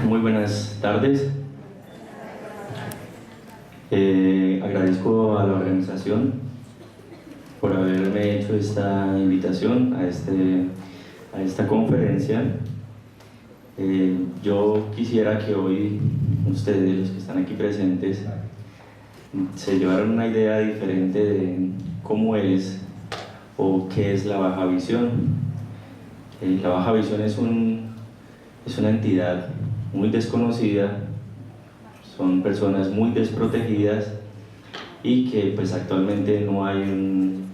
Muy buenas tardes. Agradezco a la organización por haberme hecho esta invitación a esta conferencia. Yo quisiera que hoy ustedes, los que están aquí presentes, se llevaran una idea diferente de cómo es o qué es la baja visión. La baja visión es una entidad muy desconocida, son personas muy desprotegidas y que pues actualmente no hay un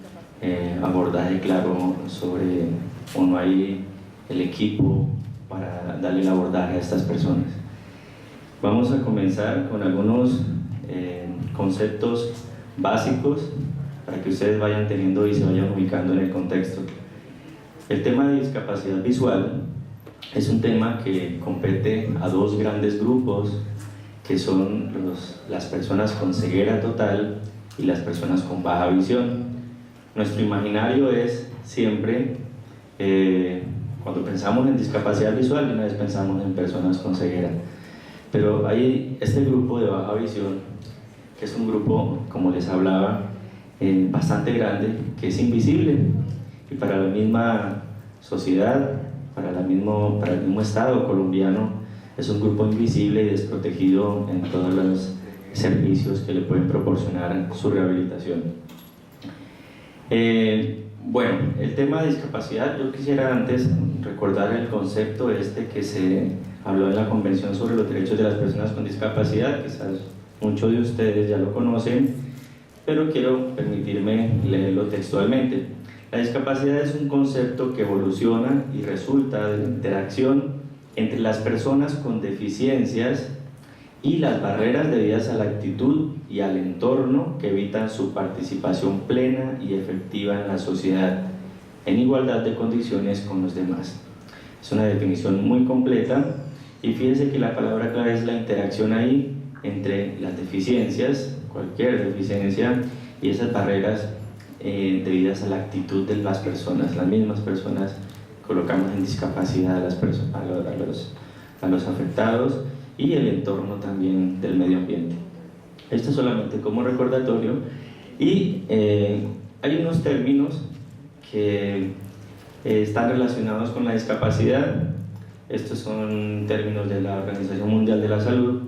abordaje claro sobre, o no hay el equipo para darle el abordaje a estas personas. Vamos a comenzar con algunos conceptos básicos para que ustedes vayan teniendo y se vayan ubicando en el contexto. El tema de discapacidad visual es un tema que compete a dos grandes grupos, que son las personas con ceguera total y las personas con baja visión. Nuestro imaginario es siempre, cuando pensamos en discapacidad visual, de una vez pensamos en personas con ceguera. Pero hay este grupo de baja visión, que es un grupo, como les hablaba, bastante grande, que es invisible, y para la misma sociedad, para el mismo Estado colombiano, es un grupo invisible y desprotegido en todos los servicios que le pueden proporcionar su rehabilitación. Bueno, el tema de discapacidad, yo quisiera antes recordar el concepto que se habló en la Convención sobre los Derechos de las Personas con Discapacidad. Quizás muchos de ustedes ya lo conocen, pero quiero permitirme leerlo textualmente. La discapacidad es un concepto que evoluciona y resulta de la interacción entre las personas con deficiencias y las barreras debidas a la actitud y al entorno que evitan su participación plena y efectiva en la sociedad, en igualdad de condiciones con los demás. Es una definición muy completa y fíjense que la palabra clave es la interacción ahí entre las deficiencias, cualquier deficiencia, y esas barreras debidas a la actitud de las personas. Las mismas personas colocamos en discapacidad a los afectados y el entorno también del medio ambiente. Esto solamente como recordatorio. Y hay unos términos que están relacionados con la discapacidad. Estos son términos de la Organización Mundial de la Salud,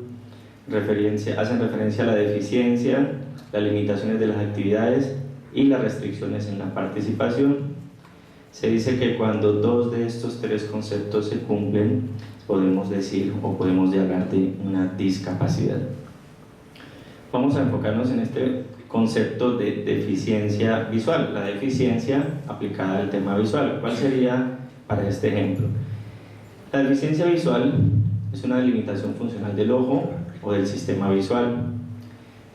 hacen referencia a la deficiencia, las limitaciones de las actividades y las restricciones en la participación. Se dice que cuando dos de estos tres conceptos se cumplen, podemos decir o podemos hablar de una discapacidad. Vamos a enfocarnos en este concepto de deficiencia visual, la deficiencia aplicada al tema visual. ¿Cuál sería para este ejemplo? La deficiencia visual es una limitación funcional del ojo o del sistema visual.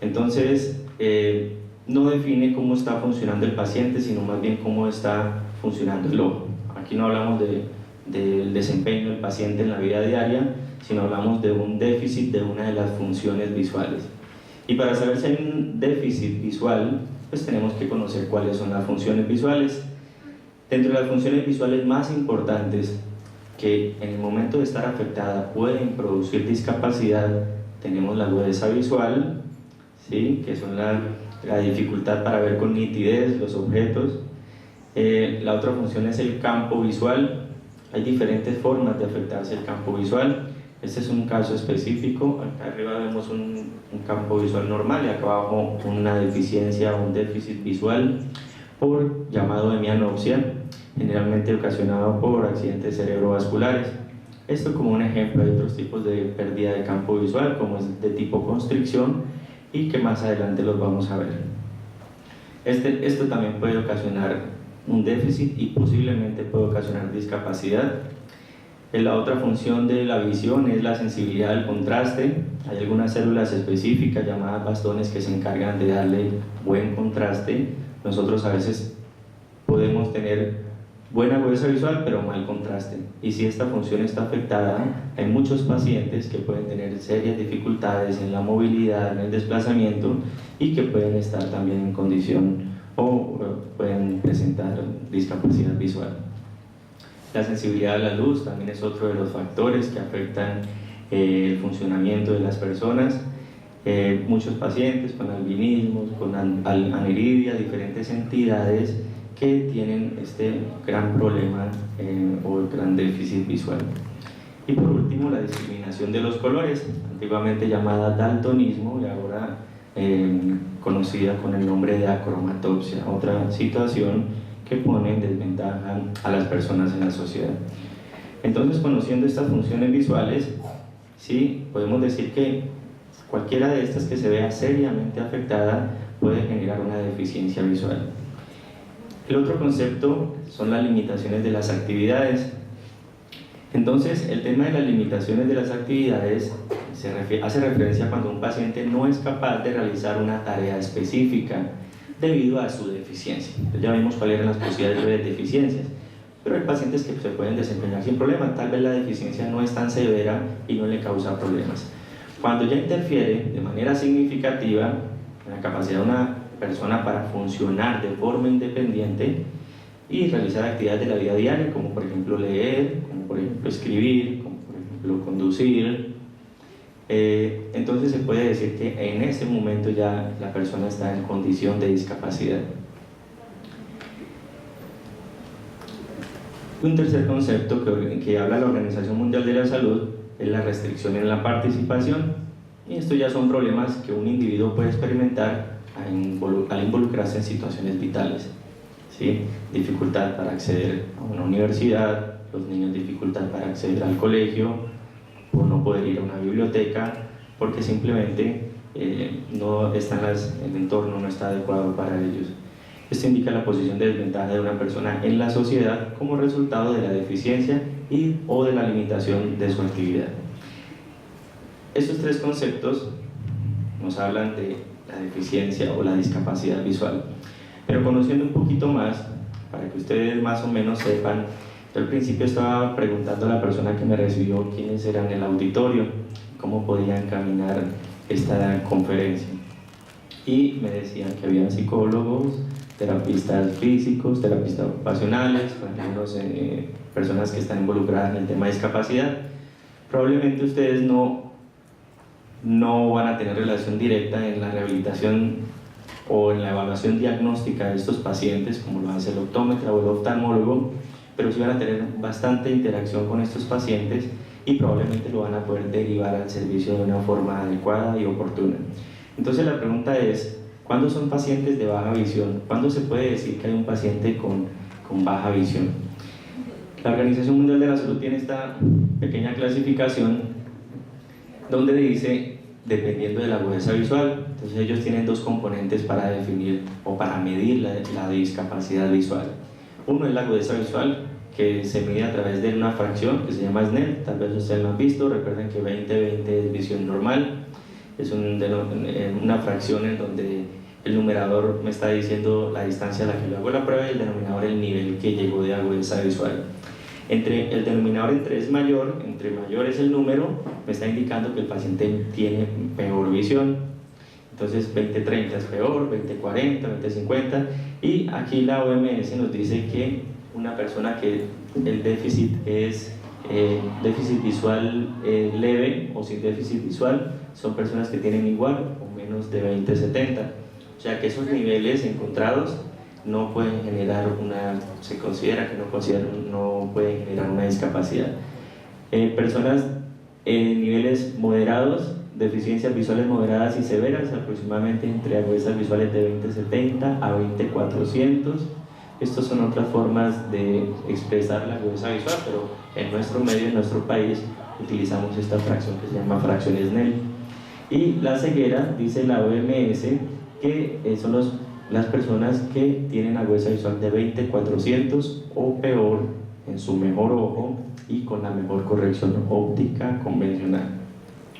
Entonces, no define cómo está funcionando el paciente, sino más bien cómo está funcionando el ojo. Aquí no hablamos del desempeño del paciente en la vida diaria, sino hablamos de un déficit de una de las funciones visuales. Y para saber si hay un déficit visual, pues tenemos que conocer cuáles son las funciones visuales. Dentro de las funciones visuales más importantes, que en el momento de estar afectada pueden producir discapacidad, tenemos la agudeza visual, ¿sí? Que son la dificultad para ver con nitidez los objetos. La otra función es el campo visual. Hay diferentes formas de afectarse el campo visual. Este es un caso específico. Acá arriba vemos un campo visual normal y acá abajo una deficiencia o un déficit visual llamado hemianopsia, generalmente ocasionado por accidentes cerebrovasculares. Esto como un ejemplo. Hay otros tipos de pérdida de campo visual, como es de tipo constricción, y que más adelante los vamos a ver. Esto también puede ocasionar un déficit y posiblemente puede ocasionar discapacidad. La otra función de la visión es la sensibilidad al contraste. Hay algunas células específicas llamadas bastones que se encargan de darle buen contraste. Nosotros a veces podemos tener buena agudeza visual pero mal contraste, y si esta función está afectada, hay muchos pacientes que pueden tener serias dificultades en la movilidad, en el desplazamiento, y que pueden estar también en condición o pueden presentar discapacidad visual. La sensibilidad a la luz también es otro de los factores que afectan el funcionamiento de las personas. Muchos pacientes con albinismos, con aniridia, diferentes entidades que tienen este gran problema o el gran déficit visual. Y por último, la discriminación de los colores, antiguamente llamada daltonismo y ahora conocida con el nombre de acromatopsia, otra situación que pone en desventaja a las personas en la sociedad. Entonces, conociendo estas funciones visuales, sí, podemos decir que cualquiera de estas que se vea seriamente afectada puede generar una deficiencia visual. El otro concepto son las limitaciones de las actividades. Entonces, el tema de las limitaciones de las actividades hace referencia cuando un paciente no es capaz de realizar una tarea específica debido a su deficiencia. Entonces, ya vimos cuáles eran las posibilidades de deficiencias, pero hay pacientes que se pueden desempeñar sin problema. Tal vez la deficiencia no es tan severa y no le causa problemas. Cuando ya interfiere de manera significativa en la capacidad de una persona para funcionar de forma independiente y realizar actividades de la vida diaria, como por ejemplo leer, como por ejemplo escribir, como por ejemplo conducir, entonces se puede decir que en ese momento ya la persona está en condición de discapacidad. Un tercer concepto que habla la Organización Mundial de la Salud es la restricción en la participación, y esto ya son problemas que un individuo puede experimentar al involucrarse en situaciones vitales, ¿sí? Dificultad para acceder a una universidad, los niños dificultad para acceder al colegio, por no poder ir a una biblioteca, porque simplemente el entorno no está adecuado para ellos. Esto indica la posición de desventaja de una persona en la sociedad como resultado de la deficiencia o de la limitación de su actividad. Estos tres conceptos nos hablan de la deficiencia o la discapacidad visual, pero conociendo un poquito más, para que ustedes más o menos sepan, yo al principio estaba preguntando a la persona que me recibió quiénes eran el auditorio, cómo podía encaminar esta conferencia, y me decían que habían psicólogos, terapistas físicos, terapistas ocupacionales, personas que están involucradas en el tema de discapacidad. Probablemente ustedes no van a tener relación directa en la rehabilitación o en la evaluación diagnóstica de estos pacientes, como lo hace el optómetra o el oftalmólogo, pero sí van a tener bastante interacción con estos pacientes y probablemente lo van a poder derivar al servicio de una forma adecuada y oportuna. Entonces la pregunta es, ¿cuándo son pacientes de baja visión? ¿Cuándo se puede decir que hay un paciente con baja visión? La Organización Mundial de la Salud tiene esta pequeña clasificación donde dice, dependiendo de la agudeza visual. Entonces ellos tienen dos componentes para definir o para medir la discapacidad visual. Uno es la agudeza visual, que se mide a través de una fracción que se llama Snell, tal vez ustedes lo han visto. Recuerden que 20-20 es visión normal, es una fracción en donde el numerador me está diciendo la distancia a la que yo hago la prueba y el denominador el nivel que llegó de agudeza visual. El denominador entre mayor es el número, me está indicando que el paciente tiene peor visión. Entonces 20-30 es peor, 20-40, 20-50, y aquí la OMS nos dice que una persona que el déficit es déficit visual leve o sin déficit visual, son personas que tienen igual o menos de 20-70, o sea que esos niveles encontrados no pueden generar se considera que no pueden generar una discapacidad. Personas en niveles moderados, deficiencias visuales moderadas y severas, aproximadamente entre agudezas visuales de 20-70 a 20-400. Estas son otras formas de expresar la agudeza visual, pero en nuestro medio, en nuestro país, utilizamos esta fracción que se llama fracción Snell. Y la ceguera, dice la OMS, que son las personas que tienen agudeza visual de 20-400 o peor en su mejor ojo y con la mejor corrección óptica convencional,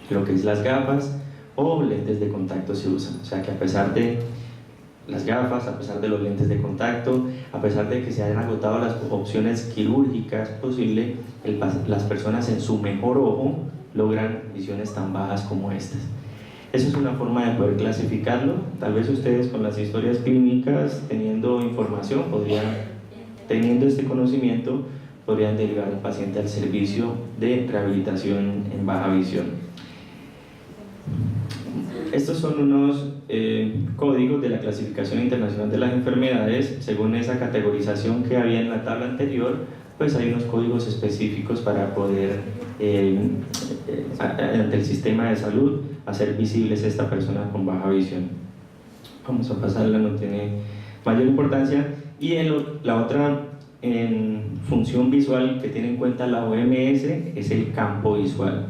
lo que es las gafas o lentes de contacto se usan. O sea que a pesar de las gafas, a pesar de los lentes de contacto, a pesar de que se hayan agotado las opciones quirúrgicas posibles, las personas en su mejor ojo logran visiones tan bajas como estas. Eso es una forma de poder clasificarlo. Tal vez ustedes con las historias clínicas, teniendo información, teniendo este conocimiento, podrían derivar al paciente al servicio de rehabilitación en baja visión. Estos son unos códigos de la clasificación internacional de las enfermedades. Según esa categorización que había en la tabla anterior, pues hay unos códigos específicos para poder ante el sistema de salud hacer visibles a esta persona con baja visión. Vamos a pasarla, no tiene mayor importancia. Y la otra función visual que tiene en cuenta la OMS es el campo visual.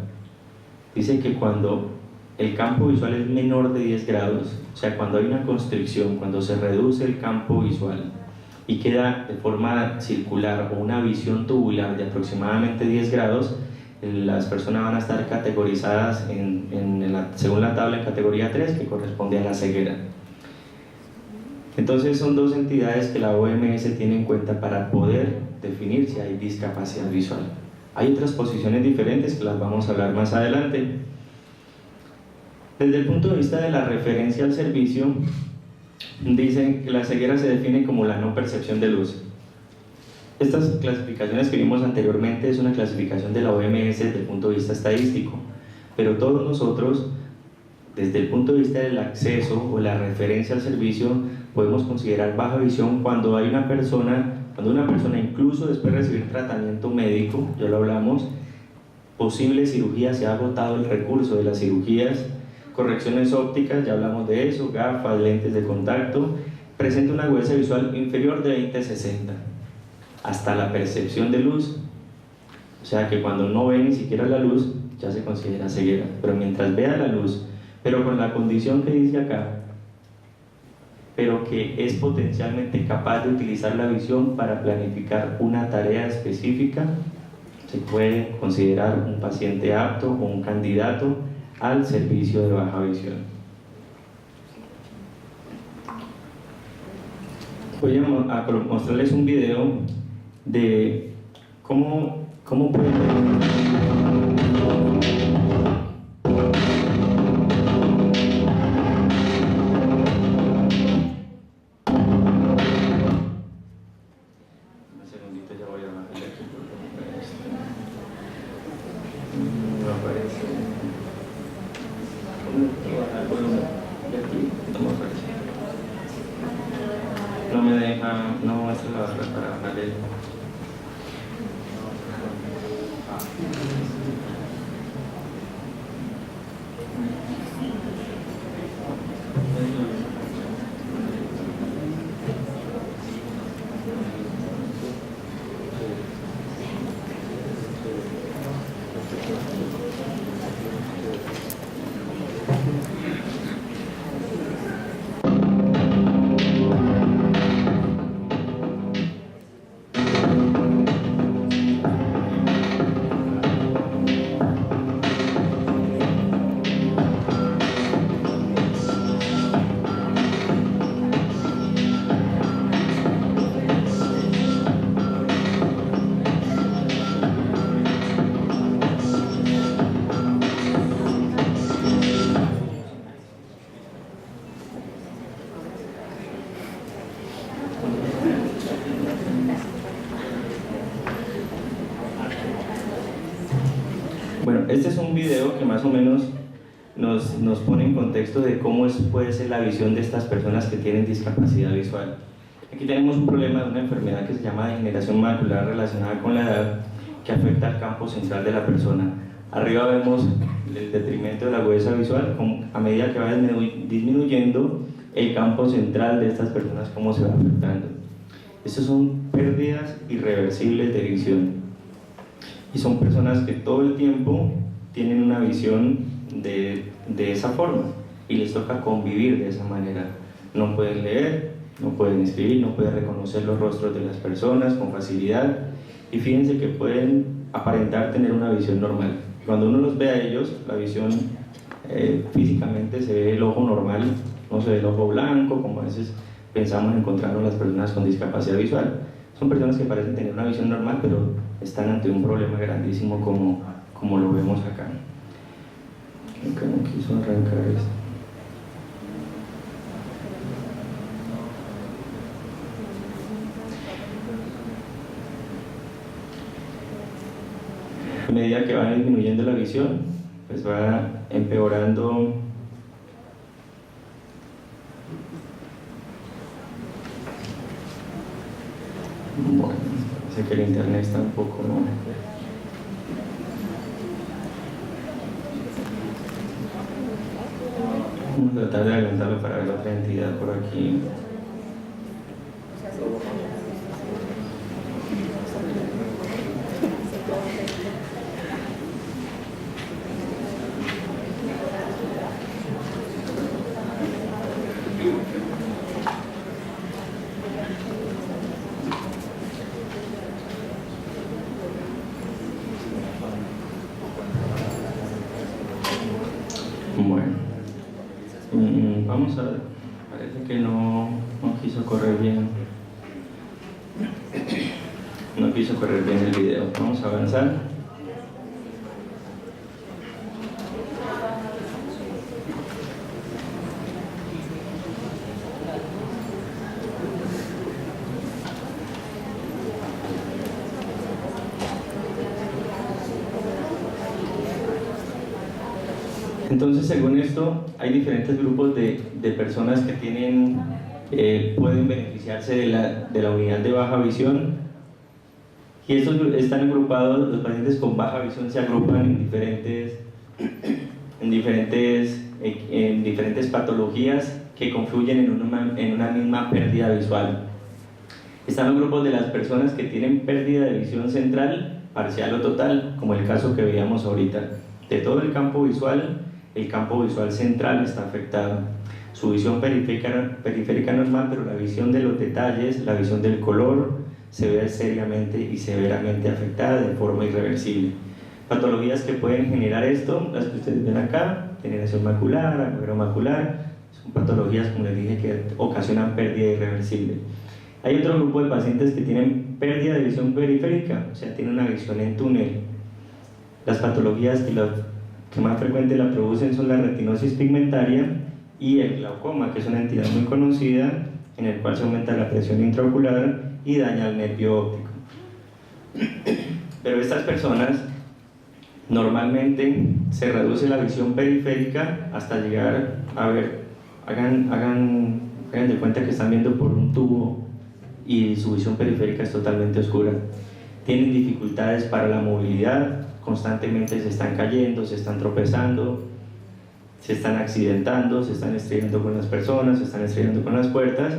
Dice que cuando el campo visual es menor de 10 grados, o sea, cuando hay una constricción, cuando se reduce el campo visual y queda de forma circular o una visión tubular de aproximadamente 10 grados, las personas van a estar categorizadas según la tabla en categoría 3, que corresponde a la ceguera. Entonces son dos entidades que la OMS tiene en cuenta para poder definir si hay discapacidad visual. Hay otras posiciones diferentes que las vamos a hablar más adelante. Desde el punto de vista de la referencia al servicio, dicen que la ceguera se define como la no percepción de luz. Estas clasificaciones que vimos anteriormente es una clasificación de la OMS desde el punto de vista estadístico, pero todos nosotros, desde el punto de vista del acceso o la referencia al servicio, podemos considerar baja visión cuando una persona incluso después de recibir tratamiento médico, ya lo hablamos, posible cirugía, se ha agotado el recurso de las cirugías, correcciones ópticas, ya hablamos de eso, gafas, lentes de contacto, presenta una agudeza visual inferior de 20-60, hasta la percepción de luz, o sea que cuando no ve ni siquiera la luz, ya se considera ceguera, pero mientras vea la luz, pero con la condición que dice acá, pero que es potencialmente capaz de utilizar la visión para planificar una tarea específica, se puede considerar un paciente apto o un candidato al servicio de baja visión. Voy a mostrarles un video de cómo pueden no me deja, no muestra la otra para darle. Bueno, este es un video que más o menos nos pone en contexto de cómo puede ser la visión de estas personas que tienen discapacidad visual. Aquí tenemos un problema de una enfermedad que se llama degeneración macular relacionada con la edad, que afecta al campo central de la persona. Arriba vemos el detrimento de la agudeza visual, a medida que va disminuyendo el campo central de estas personas, cómo se va afectando. Estas son pérdidas irreversibles de visión. Y son personas que todo el tiempo tienen una visión de esa forma y les toca convivir de esa manera. No pueden leer, no pueden escribir, no pueden reconocer los rostros de las personas con facilidad, y fíjense que pueden aparentar tener una visión normal. Cuando uno los ve a ellos, la visión físicamente se ve el ojo normal, no se ve el ojo blanco como a veces pensamos encontrarnos las personas con discapacidad visual. Son personas que parecen tener una visión normal, pero están ante un problema grandísimo como lo vemos acá. Acá no quiso arrancar esto. A medida que va disminuyendo la visión, pues va empeorando bueno, parece que el internet está un poco vamos a tratar de adelantarlo para ver otra entidad por aquí. Bueno, vamos a ver, parece que no quiso correr bien, no quiso correr bien el video. Vamos a avanzar. Entonces, según esto, hay diferentes grupos de personas que pueden beneficiarse de la unidad de baja visión, y estos están agrupados. Los pacientes con baja visión se agrupan en diferentes patologías que confluyen en una misma pérdida visual. Están los grupos de las personas que tienen pérdida de visión central, parcial o total, como el caso que veíamos ahorita. De todo el campo visual central está afectado. Su visión periférica normal, pero la visión de los detalles, la visión del color, se ve seriamente y severamente afectada de forma irreversible. Patologías que pueden generar esto, las que ustedes ven acá: degeneración macular, agujero macular, son patologías, como les dije, que ocasionan pérdida irreversible. Hay otro grupo de pacientes que tienen pérdida de visión periférica, o sea, tienen una visión en túnel. Las patologías que más frecuente la producen son la retinosis pigmentaria y el glaucoma, que es una entidad muy conocida, en el cual se aumenta la presión intraocular y daña el nervio óptico. Pero estas personas normalmente se reduce la visión periférica hasta llegar a ver, hagan de cuenta que están viendo por un tubo y su visión periférica es totalmente oscura. Tienen dificultades para la movilidad, constantemente se están cayendo, se están tropezando, se están accidentando, se están estrellando con las personas, se están estrellando con las puertas,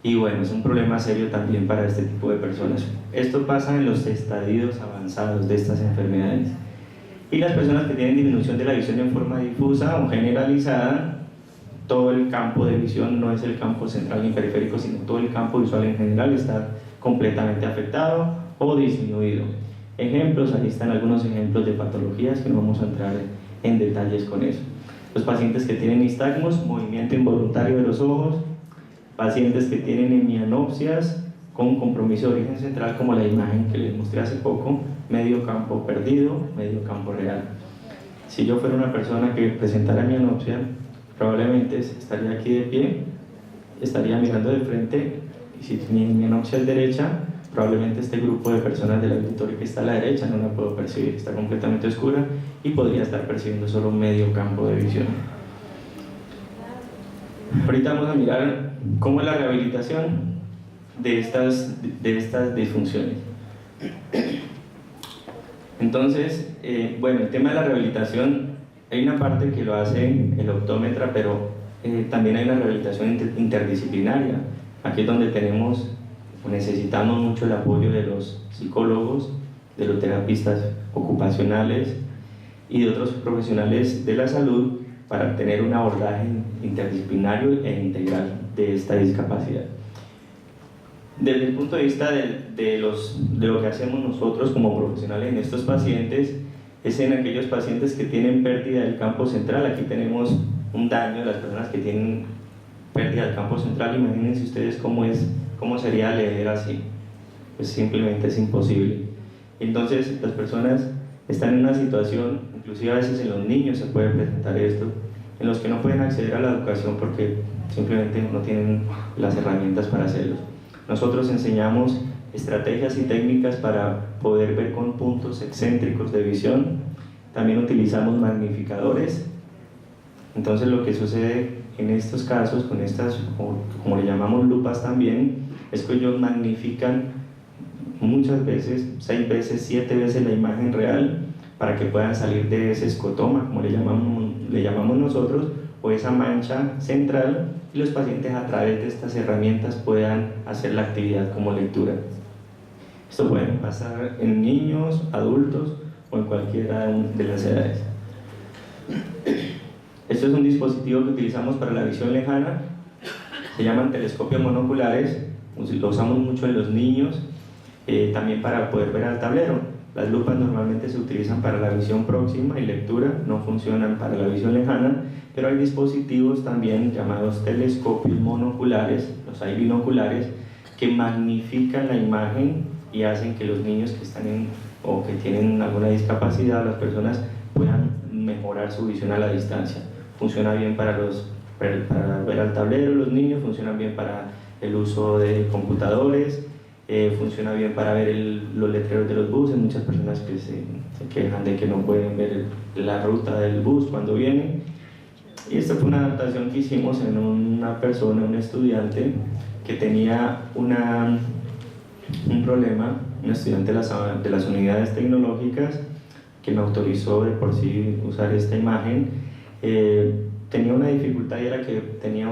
y bueno, es un problema serio también para este tipo de personas. Esto pasa en los estadios avanzados de estas enfermedades. Y las personas que tienen disminución de la visión en forma difusa o generalizada, todo el campo de visión, no es el campo central ni periférico, sino todo el campo visual en general está completamente afectado o disminuido. Ejemplos, ahí están algunos ejemplos de patologías que no vamos a entrar en detalles con eso. Los pacientes que tienen nistagmos, movimiento involuntario de los ojos, pacientes que tienen hemianopsias con compromiso de origen central, como la imagen que les mostré hace poco, medio campo perdido, medio campo real. Si yo fuera una persona que presentara hemianopsia, probablemente estaría aquí de pie, estaría mirando de frente, y si mi hemianopsia es derecha, probablemente este grupo de personas del auditorio que está a la derecha no la puedo percibir, está completamente oscura y podría estar percibiendo solo medio campo de visión. Ahorita vamos a mirar cómo es la rehabilitación de estas disfunciones. Entonces, bueno, el tema de la rehabilitación, hay una parte que lo hace el optómetra, pero también hay una rehabilitación interdisciplinaria. Aquí es donde necesitamos mucho el apoyo de los psicólogos, de los terapistas ocupacionales y de otros profesionales de la salud para tener un abordaje interdisciplinario e integral de esta discapacidad. Desde el punto de vista de lo que hacemos nosotros como profesionales en estos pacientes, es en aquellos pacientes que tienen pérdida del campo central. Aquí tenemos un daño de las personas que tienen pérdida del campo central. Imagínense ustedes cómo sería leer así, pues simplemente es imposible. Entonces las personas están en una situación, inclusive a veces en los niños se puede presentar esto, en los que no pueden acceder a la educación porque simplemente no tienen las herramientas para hacerlo. Nosotros enseñamos estrategias y técnicas para poder ver con puntos excéntricos de visión. También utilizamos magnificadores. Entonces lo que sucede en estos casos, con estas, como le llamamos lupas también, es que ellos magnifican muchas veces, 6 veces, 7 veces la imagen real para que puedan salir de ese escotoma, como le llamamos nosotros, o esa mancha central, y los pacientes a través de estas herramientas puedan hacer la actividad como lectura. Esto puede pasar en niños, adultos o en cualquiera de las edades. Esto es un dispositivo que utilizamos para la visión lejana, se llaman telescopios monoculares, lo usamos mucho en los niños, también para poder ver al tablero. Las lupas normalmente se utilizan para la visión próxima y lectura, no funcionan para la visión lejana, pero hay dispositivos también llamados telescopios monoculares, los hay binoculares, que magnifican la imagen y hacen que los niños que están o que tienen alguna discapacidad, las personas puedan mejorar su visión a la distancia. Funciona bien para ver al tablero, los niños, funcionan bien para el uso de computadores, funciona bien para ver los letreros de los buses. Muchas personas que se quejan de que no pueden ver la ruta del bus cuando viene. Y esta fue una adaptación que hicimos en una persona, un estudiante que tenía un problema, un estudiante de las unidades tecnológicas que me autorizó de por sí usar esta imagen. Tenía una dificultad y era que tenía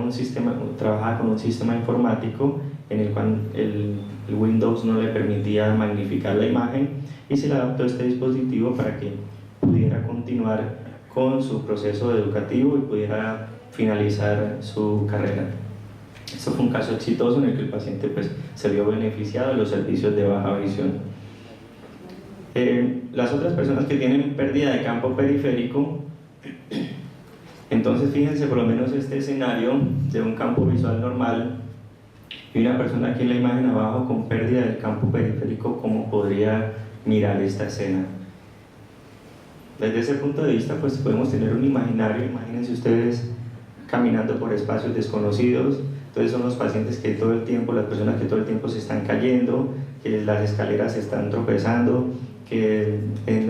trabajaba con un sistema informático en el cual el Windows no le permitía magnificar la imagen, y se le adaptó este dispositivo para que pudiera continuar con su proceso educativo y pudiera finalizar su carrera. Esto fue un caso exitoso en el que el paciente se vio beneficiado de los servicios de baja visión. Las otras personas que tienen pérdida de campo periférico, entonces fíjense por lo menos este escenario de un campo visual normal y una persona aquí en la imagen abajo con pérdida del campo periférico, ¿cómo podría mirar esta escena? Desde ese punto de vista pues podemos tener un imaginario. Imagínense ustedes caminando por espacios desconocidos. Entonces son los pacientes que todo el tiempo, las personas que todo el tiempo se están cayendo, que las escaleras se están tropezando, que en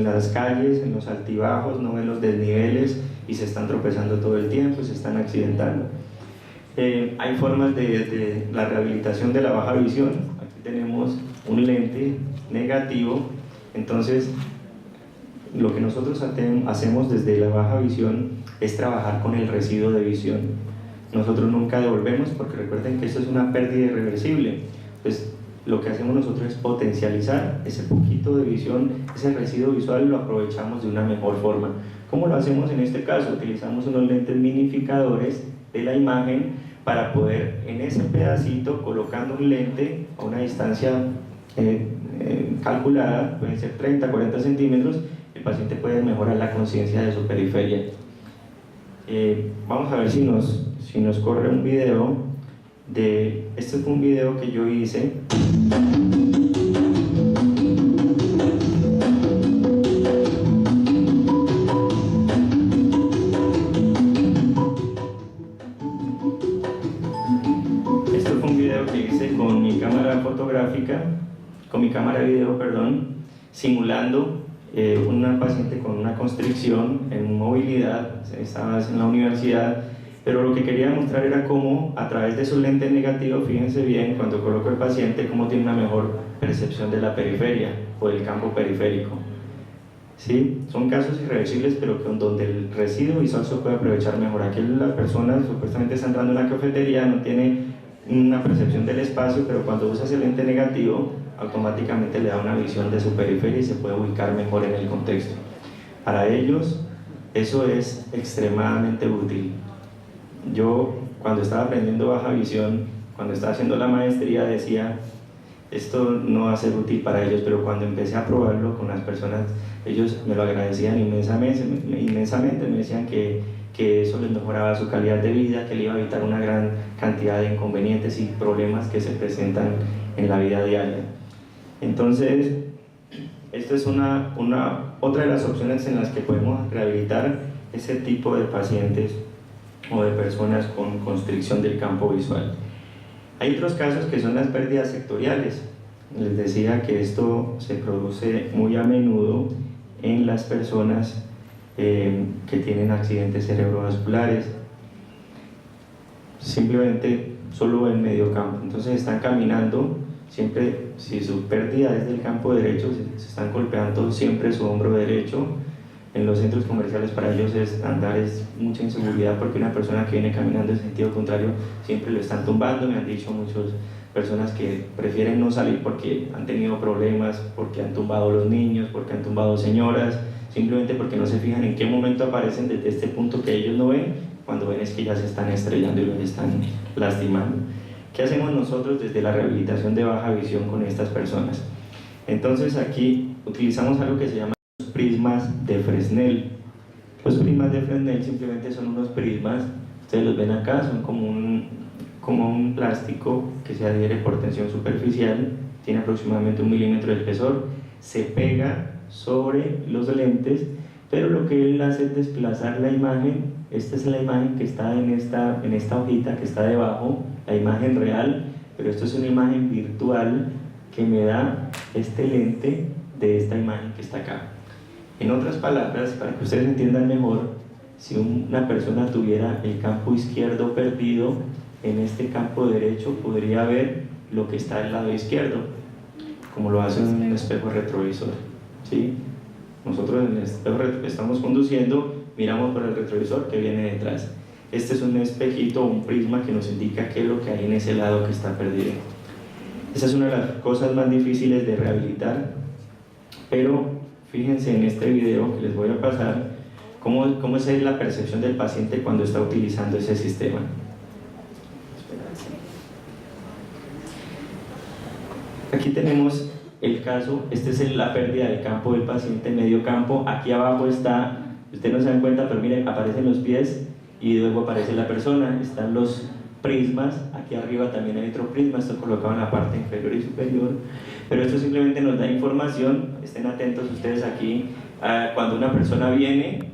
las calles, en los altibajos, no ven los desniveles y se están tropezando todo el tiempo y se están accidentando. Hay formas de la rehabilitación de la baja visión. Aquí tenemos un lente negativo. Entonces lo que nosotros hacemos desde la baja visión es trabajar con el residuo de visión. Nosotros nunca devolvemos, porque recuerden que esto es una pérdida irreversible. Pues lo que hacemos nosotros es potencializar ese poquito de visión, ese residuo visual lo aprovechamos de una mejor forma. ¿Cómo lo hacemos en este caso? Utilizamos unos lentes minificadores de la imagen para poder en ese pedacito, colocando un lente a una distancia calculada, pueden ser 30, 40 centímetros, el paciente puede mejorar la conciencia de su periferia. Vamos a ver si nos corre un video este fue un video que yo hice. Esto fue un video que hice con mi cámara fotográfica, con mi cámara de video, perdón, simulando una paciente con una constricción en movilidad. Estaba en la universidad, pero lo que quería mostrar era cómo a través de su lente negativo, fíjense bien, cuando coloco el paciente, cómo tiene una mejor percepción de la periferia o del campo periférico. ¿Sí? Son casos irreversibles, pero donde el residuo visual se puede aprovechar mejor. Aquí la persona supuestamente está entrando en una cafetería, no tiene una percepción del espacio, pero cuando usa ese lente negativo, automáticamente le da una visión de su periferia y se puede ubicar mejor en el contexto. Para ellos, eso es extremadamente útil. Yo, cuando estaba aprendiendo baja visión, cuando estaba haciendo la maestría, decía, esto no va a ser útil para ellos, pero cuando empecé a probarlo con las personas, ellos me lo agradecían inmensamente, me decían que eso les mejoraba su calidad de vida, que le iba a evitar una gran cantidad de inconvenientes y problemas que se presentan en la vida diaria. Entonces, esta es otra de las opciones en las que podemos rehabilitar ese tipo de pacientes o de personas con constricción del campo visual. Hay otros casos que son las pérdidas sectoriales. Les decía que esto se produce muy a menudo en las personas que tienen accidentes cerebrovasculares, simplemente solo en medio campo. Entonces están caminando, siempre, si su pérdida es del campo derecho, se están golpeando siempre su hombro derecho. En los centros comerciales para ellos andar es mucha inseguridad, porque una persona que viene caminando en sentido contrario siempre lo están tumbando. Me han dicho muchas personas que prefieren no salir porque han tenido problemas, porque han tumbado los niños, porque han tumbado señoras, simplemente porque no se fijan en qué momento aparecen desde este punto que ellos no ven, cuando ven es que ya se están estrellando y los están lastimando. ¿Qué hacemos nosotros desde la rehabilitación de baja visión con estas personas? Entonces aquí utilizamos algo que se llama prismas de Fresnel. Los prismas de Fresnel simplemente son unos prismas, ustedes los ven acá, son como un plástico que se adhiere por tensión superficial, tiene aproximadamente 1 milímetro de espesor, se pega sobre los lentes, pero lo que él hace es desplazar la imagen. Esta es la imagen que está en esta hojita que está debajo, la imagen real, pero esto es una imagen virtual que me da este lente de esta imagen que está acá. En otras palabras, para que ustedes entiendan mejor, si una persona tuviera el campo izquierdo perdido, en este campo derecho podría ver lo que está del lado izquierdo, como lo hace un espejo retrovisor, ¿sí? Nosotros en el espejo estamos conduciendo, miramos por el retrovisor que viene detrás. Este es un espejito, un prisma que nos indica qué es lo que hay en ese lado que está perdido. Esa es una de las cosas más difíciles de rehabilitar, pero fíjense en este video que les voy a pasar cómo es la percepción del paciente cuando está utilizando ese sistema. Aquí tenemos el caso, esta es la pérdida del campo del paciente, medio campo. Aquí abajo está, ustedes no se dan cuenta, pero miren, aparecen los pies y luego aparece la persona, están los prismas, aquí arriba también hay otro prisma, esto colocado en la parte inferior y superior, pero esto simplemente nos da información. Estén atentos ustedes aquí, cuando una persona viene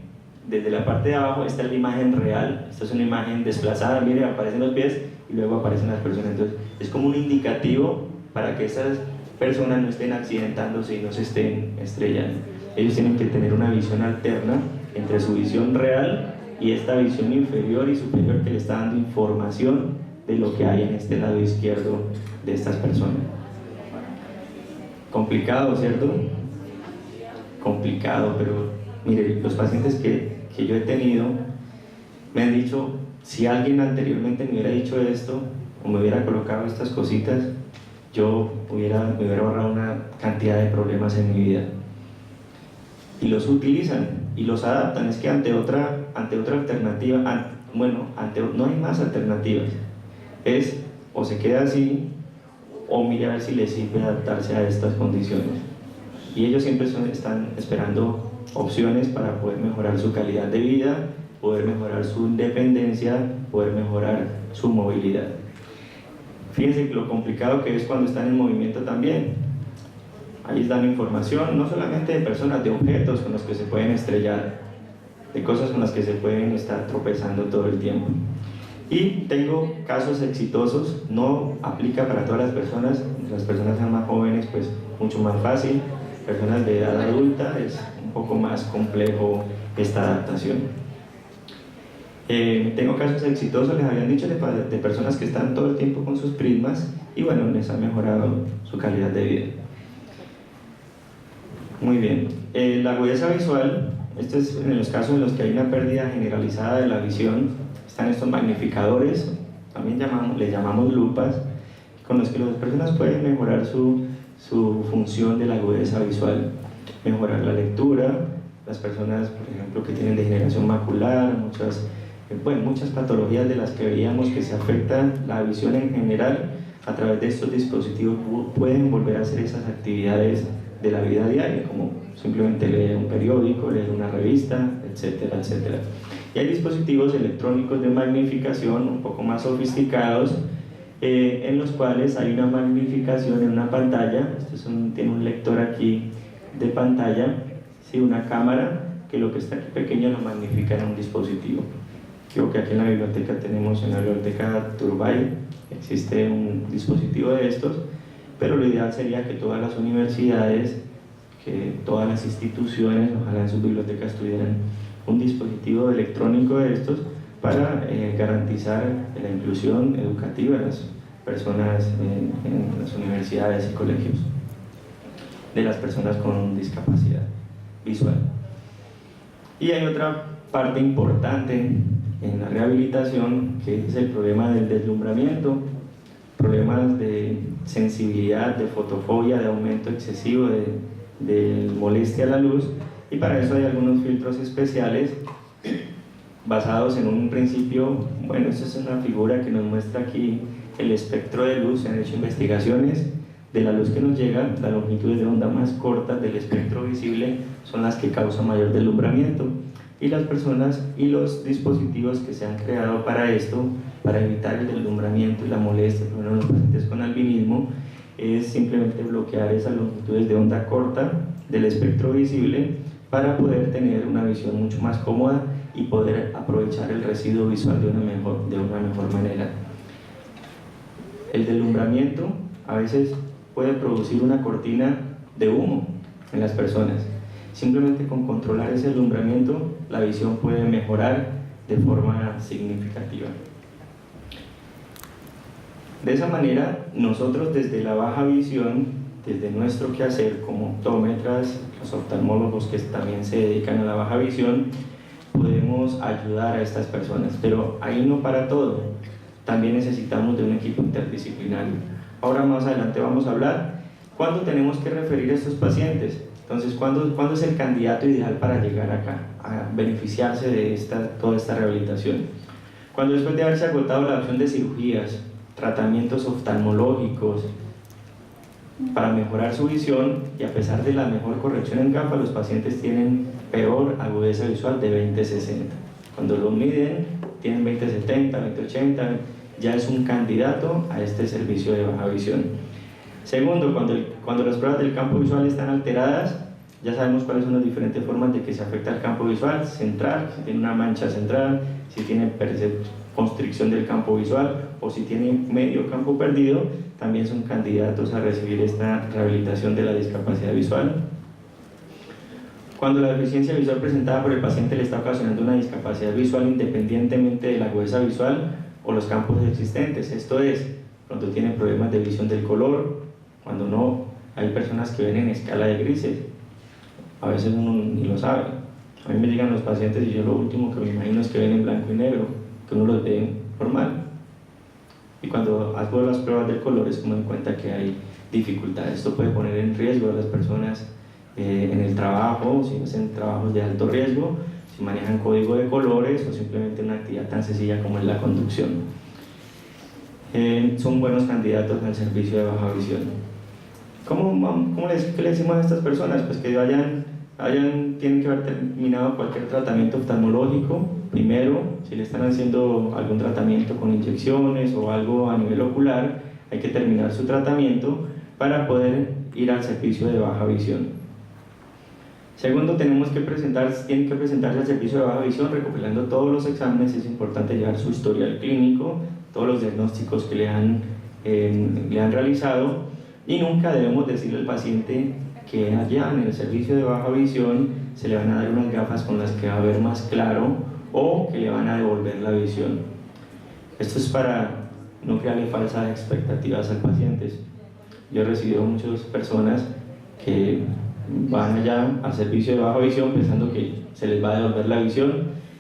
desde la parte de abajo, esta es la imagen real, esta es una imagen desplazada, miren, aparecen los pies y luego aparecen las personas. Entonces es como un indicativo para que esas personas no estén accidentándose y no se estén estrellando. Ellos tienen que tener una visión alterna entre su visión real y esta visión inferior y superior que le está dando información de lo que hay en este lado izquierdo de estas personas. Complicado, ¿cierto? Complicado, pero mire, los pacientes que yo he tenido me han dicho, si alguien anteriormente me hubiera dicho esto o me hubiera colocado estas cositas, yo me hubiera ahorrado una cantidad de problemas en mi vida. Y los utilizan y los adaptan. Es que ante otra alternativa, no hay más alternativas. Es o se queda así o mire a ver si les sirve adaptarse a estas condiciones. Y ellos siempre están esperando opciones para poder mejorar su calidad de vida, poder mejorar su independencia, poder mejorar su movilidad. Fíjense lo complicado que es cuando están en movimiento también. Ahí dan información, no solamente de personas, de objetos con los que se pueden estrellar, de cosas con las que se pueden estar tropezando todo el tiempo. Y tengo casos exitosos, no aplica para todas las personas sean más jóvenes, pues mucho más fácil. Personas de edad adulta es un poco más complejo esta adaptación. Tengo casos exitosos, les habían dicho, de personas que están todo el tiempo con sus prismas y bueno, les ha mejorado su calidad de vida. Muy bien, la agudeza visual, esto es en los casos en los que hay una pérdida generalizada de la visión. Están estos magnificadores, también le llamamos lupas, con los que las personas pueden mejorar su función de la agudeza visual, mejorar la lectura. Las personas, por ejemplo, que tienen degeneración macular, muchas patologías de las que veíamos que se afectan la visión en general, a través de estos dispositivos pueden volver a hacer esas actividades de la vida diaria, como simplemente leer un periódico, leer una revista, etcétera, etcétera. Y hay dispositivos electrónicos de magnificación un poco más sofisticados, en los cuales hay una magnificación en una pantalla. Tiene un lector aquí de pantalla, ¿sí? Una cámara que lo que está aquí pequeño lo magnifica en un dispositivo. Creo que aquí en la biblioteca en la biblioteca Turbay existe un dispositivo de estos, pero lo ideal sería que todas las universidades, que todas las instituciones, ojalá en sus bibliotecas tuvieran un dispositivo electrónico de estos para garantizar la inclusión educativa de las personas en las universidades y colegios, de las personas con discapacidad visual. Y hay otra parte importante en la rehabilitación, que es el problema del deslumbramiento, problemas de sensibilidad, de fotofobia, de aumento excesivo de molestia a la luz, y para eso hay algunos filtros especiales basados en un principio. Bueno, esta es una figura que nos muestra aquí el espectro de luz. Se han hecho investigaciones de la luz que nos llega. Las longitudes de onda más cortas del espectro visible son las que causan mayor deslumbramiento, y las personas y los dispositivos que se han creado para esto, para evitar el deslumbramiento y la molestia, por ejemplo, los pacientes con albinismo, es simplemente bloquear esas longitudes de onda corta del espectro visible para poder tener una visión mucho más cómoda y poder aprovechar el residuo visual de una mejor manera. El deslumbramiento a veces puede producir una cortina de humo en las personas. Simplemente con controlar ese deslumbramiento, la visión puede mejorar de forma significativa. De esa manera, nosotros desde la baja visión, desde nuestro quehacer como optómetras, los oftalmólogos que también se dedican a la baja visión, podemos ayudar a estas personas, pero ahí no para todo. También necesitamos de un equipo interdisciplinario. Ahora más adelante vamos a hablar cuándo tenemos que referir a estos pacientes. Entonces, ¿cuándo es el candidato ideal para llegar acá, a beneficiarse de toda esta rehabilitación? Cuando después de haberse agotado la opción de cirugías, tratamientos oftalmológicos para mejorar su visión, y a pesar de la mejor corrección en gafas, los pacientes tienen peor agudeza visual de 20/60. Cuando lo miden, tienen 20/70, 20/80, ya es un candidato a este servicio de baja visión. Segundo, cuando las pruebas del campo visual están alteradas, ya sabemos cuáles son las diferentes formas de que se afecta el campo visual: central, si tiene una mancha central, si tiene constricción del campo visual, o si tiene medio campo perdido, también son candidatos a recibir esta rehabilitación de la discapacidad visual. Cuando la deficiencia visual presentada por el paciente le está ocasionando una discapacidad visual independientemente de la agudeza visual o los campos existentes, esto es, cuando tiene problemas de visión del color, cuando no, hay personas que ven en escala de grises, a veces uno ni lo sabe. A mí me llegan los pacientes y yo lo último que me imagino es que ven en blanco y negro, que uno los ve normal. Y cuando hago las pruebas del color es como me doy cuenta que hay dificultades. Esto puede poner en riesgo a las personas en el trabajo, si hacen trabajos de alto riesgo, si manejan código de colores o simplemente una actividad tan sencilla como es la conducción. Son buenos candidatos al servicio de baja visión. ¿Qué le decimos a estas personas? Pues que tienen que haber terminado cualquier tratamiento oftalmológico primero. Si le están haciendo algún tratamiento con inyecciones o algo a nivel ocular, hay que terminar su tratamiento para poder ir al servicio de baja visión. Segundo, tienen que presentarse al servicio de baja visión recopilando todos los exámenes. Es importante llevar su historial clínico, todos los diagnósticos que le han realizado, y nunca debemos decirle al paciente que allá en el servicio de baja visión se le van a dar unas gafas con las que va a ver más claro o que le van a devolver la visión. Esto es para no crearle falsas expectativas al paciente. Yo he recibido muchas personas que van allá al servicio de baja visión pensando que se les va a devolver la visión,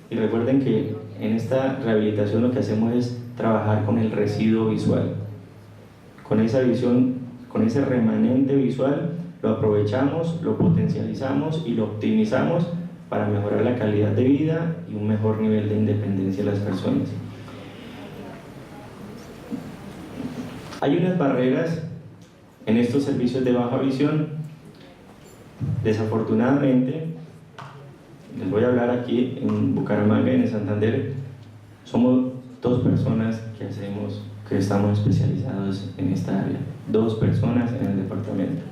y recuerden que en esta rehabilitación lo que hacemos es trabajar con el residuo visual, con esa visión, con ese remanente visual. Lo aprovechamos, lo potencializamos y lo optimizamos para mejorar la calidad de vida y un mejor nivel de independencia de las personas. Hay unas barreras en estos servicios de baja visión. Desafortunadamente, les voy a hablar aquí en Bucaramanga y en Santander, somos 2 personas que estamos especializados en esta área, 2 personas en el departamento.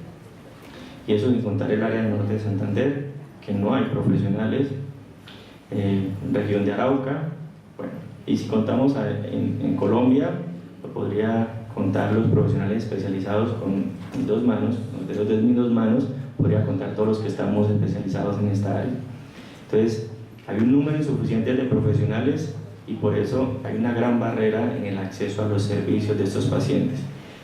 Y eso sin contar el área del norte de Santander, que no hay profesionales, región de Arauca, bueno, y si contamos en Colombia, lo podría contar los profesionales especializados con mis dos manos, los dedos de mis dos manos, podría contar todos los que estamos especializados en esta área. Entonces, hay un número insuficiente de profesionales y por eso hay una gran barrera en el acceso a los servicios de estos pacientes.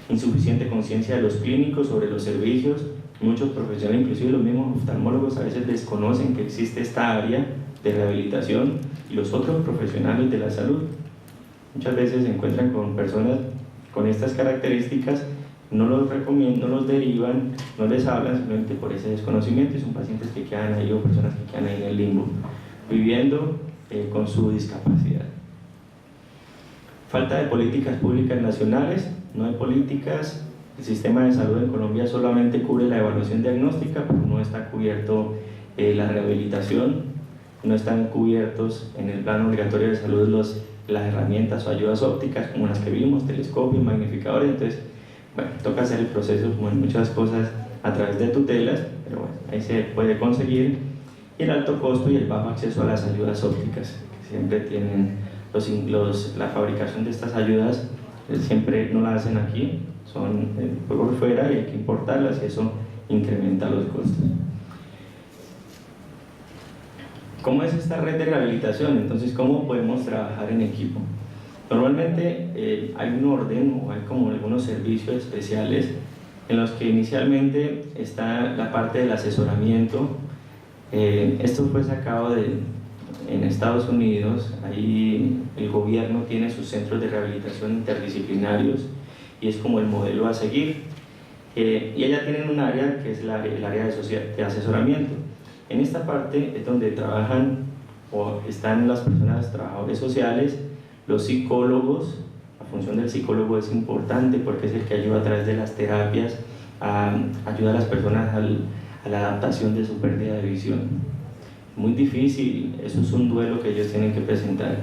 Insuficiente conciencia de los clínicos sobre los servicios. Muchos profesionales, inclusive los mismos oftalmólogos, a veces desconocen que existe esta área de rehabilitación y los otros profesionales de la salud. Muchas veces se encuentran con personas con estas características, no los recomiendan, no los derivan, no les hablan simplemente por ese desconocimiento y son pacientes que quedan ahí o personas que quedan ahí en el limbo, viviendo con su discapacidad. Falta de políticas públicas nacionales, no hay políticas. El sistema de salud en Colombia solamente cubre la evaluación diagnóstica, pero no está cubierto la rehabilitación, no están cubiertos en el plan obligatorio de salud las herramientas o ayudas ópticas como las que vimos, telescopios, magnificadores. Entonces, bueno, toca hacer el proceso como en muchas cosas a través de tutelas, pero bueno, ahí se puede conseguir. Y el alto costo y el bajo acceso a las ayudas ópticas, que siempre tienen la fabricación de estas ayudas, siempre no la hacen aquí, son por fuera y hay que importarlas y eso incrementa los costos. ¿Cómo es esta red de rehabilitación? Entonces, ¿cómo podemos trabajar en equipo? Normalmente hay un orden o hay como algunos servicios especiales en los que inicialmente está la parte del asesoramiento. Esto fue sacado en Estados Unidos. Ahí el gobierno tiene sus centros de rehabilitación interdisciplinarios y es como el modelo a seguir. Y allá tienen un área que es el área de asesoramiento. En esta parte es donde trabajan o están las personas, trabajadores sociales, los psicólogos. La función del psicólogo es importante porque es el que ayuda a través de las terapias, ayuda a las personas a la adaptación de su pérdida de visión. Muy difícil, eso es un duelo que ellos tienen que presentar.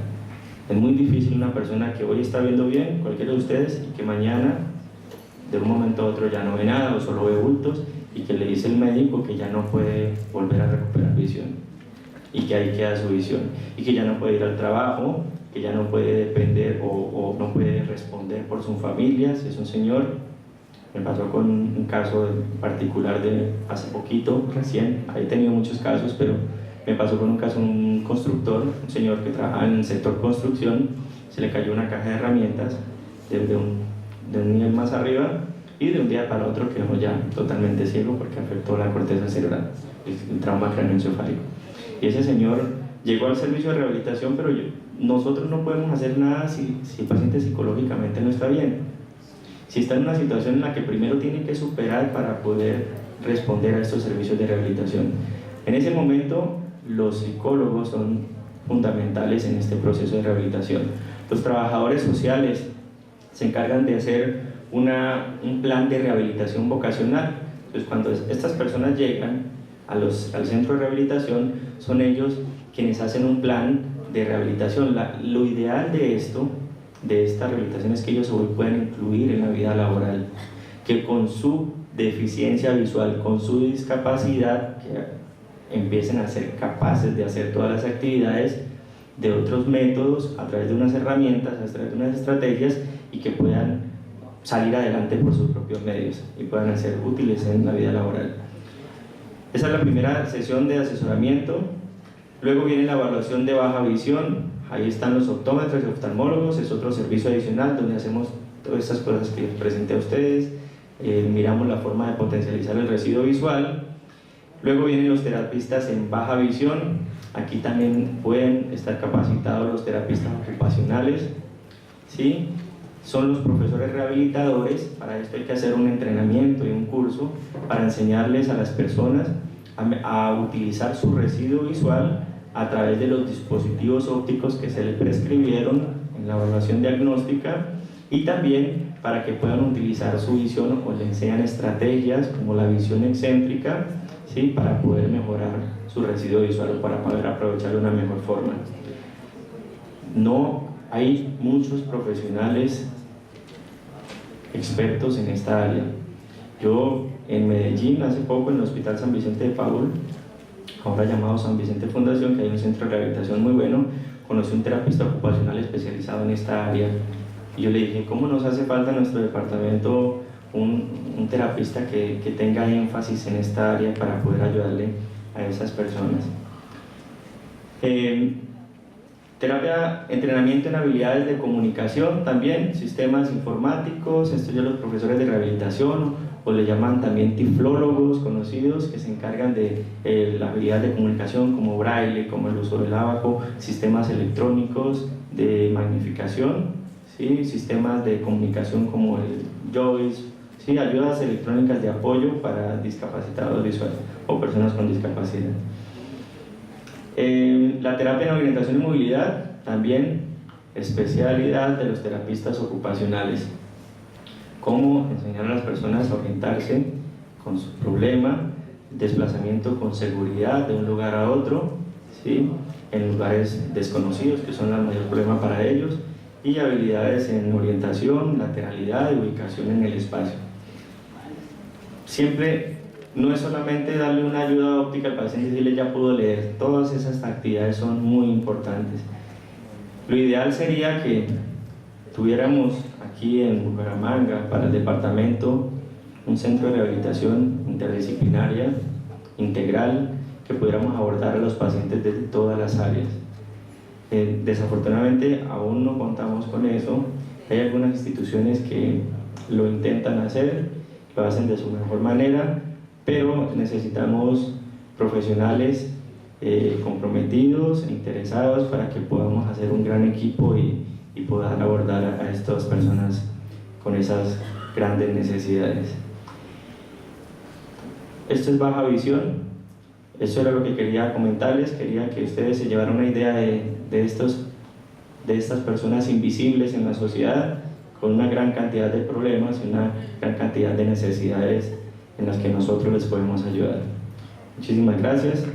Es muy difícil una persona que hoy está viendo bien, cualquiera de ustedes, y que mañana de un momento a otro ya no ve nada o solo ve bultos, y que le dice el médico que ya no puede volver a recuperar visión y que ahí queda su visión y que ya no puede ir al trabajo, que ya no puede depender o no puede responder por su familia. Si es un señor, me pasó con un caso particular de hace poquito, recién, he tenido muchos casos, pero me pasó con un caso, un constructor, un señor que trabajaba en el sector construcción, se le cayó una caja de herramientas de un nivel más arriba y de un día para otro quedó ya totalmente ciego porque afectó la corteza cerebral, el trauma craneoencefálico. Y ese señor llegó al servicio de rehabilitación, pero nosotros no podemos hacer nada si el paciente psicológicamente no está bien. Si está en una situación en la que primero tiene que superar para poder responder a estos servicios de rehabilitación. En ese momento, los psicólogos son fundamentales en este proceso de rehabilitación. Los trabajadores sociales se encargan de hacer un plan de rehabilitación vocacional. Entonces, cuando estas personas llegan al centro de rehabilitación, son ellos quienes hacen un plan de rehabilitación. Lo ideal de esta rehabilitación es que ellos hoy puedan incluir en la vida laboral, que con su deficiencia visual, con su discapacidad, que empiecen a ser capaces de hacer todas las actividades de otros métodos, a través de unas herramientas, a través de unas estrategias, y que puedan salir adelante por sus propios medios y puedan ser útiles en la vida laboral. Esa es la primera sesión de asesoramiento. Luego viene la evaluación de baja visión. Ahí están los optómetros y oftalmólogos, es otro servicio adicional donde hacemos todas estas cosas que les presenté a ustedes. Miramos la forma de potencializar el residuo visual. Luego vienen los terapistas en baja visión. Aquí también pueden estar capacitados los terapistas ocupacionales, ¿sí? Son los profesores rehabilitadores. Para esto hay que hacer un entrenamiento y un curso para enseñarles a las personas a utilizar su residuo visual a través de los dispositivos ópticos que se les prescribieron en la evaluación diagnóstica, y también para que puedan utilizar su visión o le enseñan estrategias como la visión excéntrica, ¿sí? Para poder mejorar su residuo visual o para poder aprovecharlo de una mejor forma. No hay muchos profesionales expertos en esta área. Yo en Medellín, hace poco, en el Hospital San Vicente de Paúl, ahora llamado San Vicente Fundación, que hay un centro de rehabilitación muy bueno, conocí un terapista ocupacional especializado en esta área Y yo le dije, ¿cómo nos hace falta en nuestro departamento un terapista que tenga énfasis en esta área para poder ayudarle a esas personas? Terapia, entrenamiento en habilidades de comunicación también, sistemas informáticos, esto ya los profesores de rehabilitación o le llaman también tiflólogos conocidos que se encargan de la habilidad de comunicación como braille, como el uso del ábaco, sistemas electrónicos de magnificación, ¿sí? Sistemas de comunicación como el JOIS, ¿sí? Ayudas electrónicas de apoyo para discapacitados visuales o personas con discapacidad. La terapia en orientación y movilidad, también especialidad de los terapistas ocupacionales. Cómo enseñar a las personas a orientarse con su problema, desplazamiento con seguridad de un lugar a otro, ¿sí? En lugares desconocidos que son el mayor problema para ellos, y habilidades en orientación, lateralidad y ubicación en el espacio. Siempre no es solamente darle una ayuda óptica al paciente y decirle ya pudo leer, todas esas actividades son muy importantes. Lo ideal sería que tuviéramos aquí en Bucaramanga, para el departamento, un centro de rehabilitación interdisciplinaria, integral, que pudiéramos abordar a los pacientes desde todas las áreas. Desafortunadamente aún no contamos con eso. Hay algunas instituciones que lo intentan hacer, lo hacen de su mejor manera, pero necesitamos profesionales comprometidos e interesados para que podamos hacer un gran equipo y poder abordar a estas personas con esas grandes necesidades. Esto es Baja Visión. Eso era lo que quería comentarles. Quería que ustedes se llevaran una idea de estas personas invisibles en la sociedad, con una gran cantidad de problemas y una gran cantidad de necesidades en las que nosotros les podemos ayudar. Muchísimas gracias.